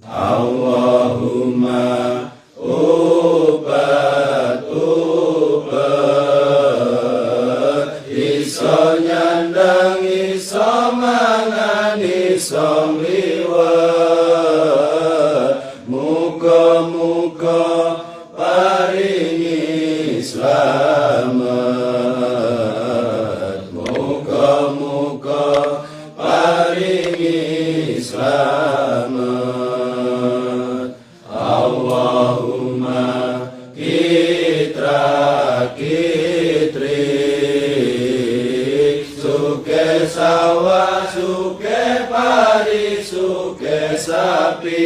Allahumma obat iso nyandang iso mangan iso liwat muga-muga paringi slamet muga-muga paringi slamet Allahumma kitra kitrik suke sawah suke pari suke sapi